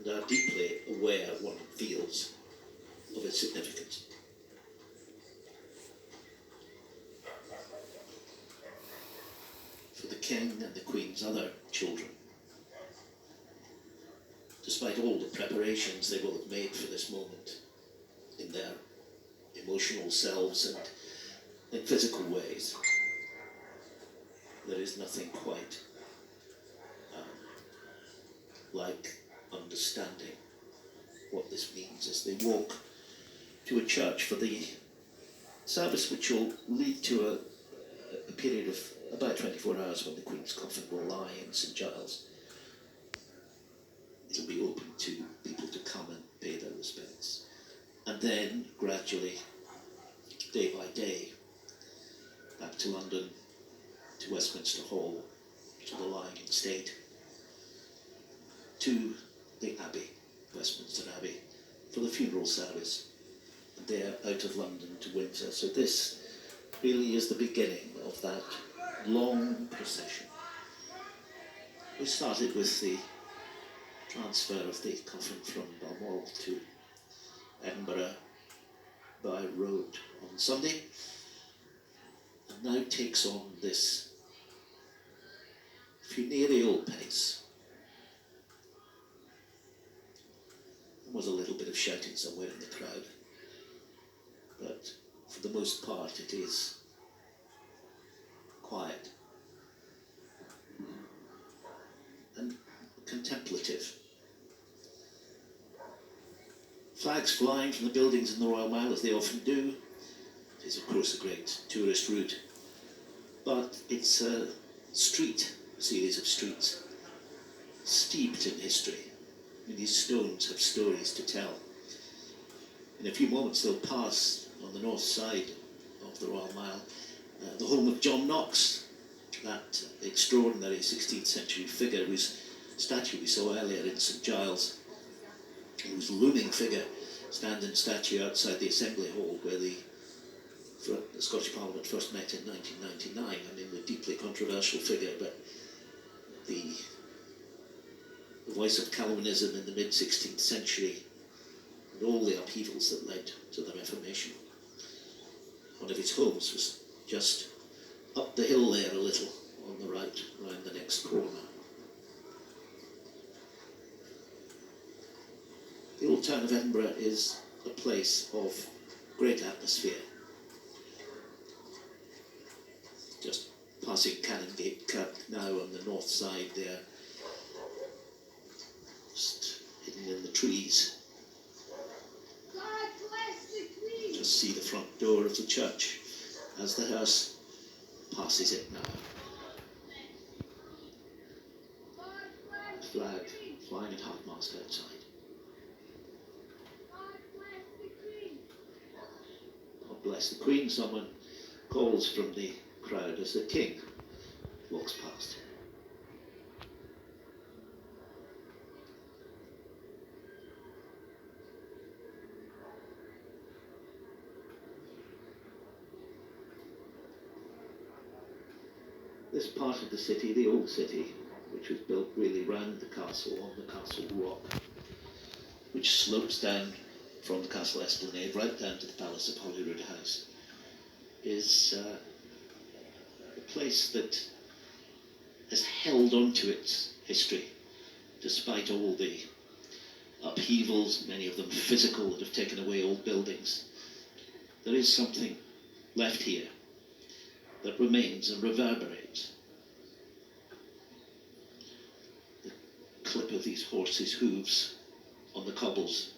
and are deeply aware, one feels, of its significance. For the King and the Queen's other children, despite all the preparations they will have made for this moment in their emotional selves and in physical ways, there is nothing quite like understanding what this means as they walk to a church for the service, which will lead to a period of about 24 hours when the Queen's coffin will lie in St Giles. It'll be open to people to come and pay their respects. And then, gradually, day by day, back to London, to Westminster Hall, to the lying in state, to the Abbey, Westminster Abbey, for the funeral service, and there out of London to Windsor. So this really is the beginning of that long procession. We started with the transfer of the coffin from Balmoral to Edinburgh by road on Sunday, and now takes on this funereal pace. There was a little bit of shouting somewhere in the crowd, but for the most part it is quiet and contemplative. Flags flying from the buildings in the Royal Mile, as they often do. It is, of course, a great tourist route, but it's a series of streets, steeped in history. And these stones have stories to tell. In a few moments they'll pass on the north side of the Royal Mile, the home of John Knox, that extraordinary 16th century figure whose statue we saw earlier in St Giles, whose looming figure standing statue outside the Assembly Hall where the Scottish Parliament first met in 1999. I mean, a deeply controversial figure, but the voice of Calvinism in the mid-16th century and all the upheavals that led to the Reformation. One of his homes was just up the hill there a little on the right, round the next corner. The old town of Edinburgh is a place of great atmosphere. Just passing Canongate Kirk now on the north side there, just hidden in the trees. God bless the Queen. Just see the front door of the church as the hearse passes it now. Flag flying at half-mast outside. God bless the Queen, someone calls from the crowd as the King walks past. This part of the city, the old city, which was built really round the castle, on the castle rock, which slopes down from the Castle Esplanade right down to the Palace of Holyrood House, is a place that has held on to its history, despite all the upheavals, many of them physical, that have taken away old buildings. There is something left here that remains and reverberates. The clip of these horses' hooves on the cobbles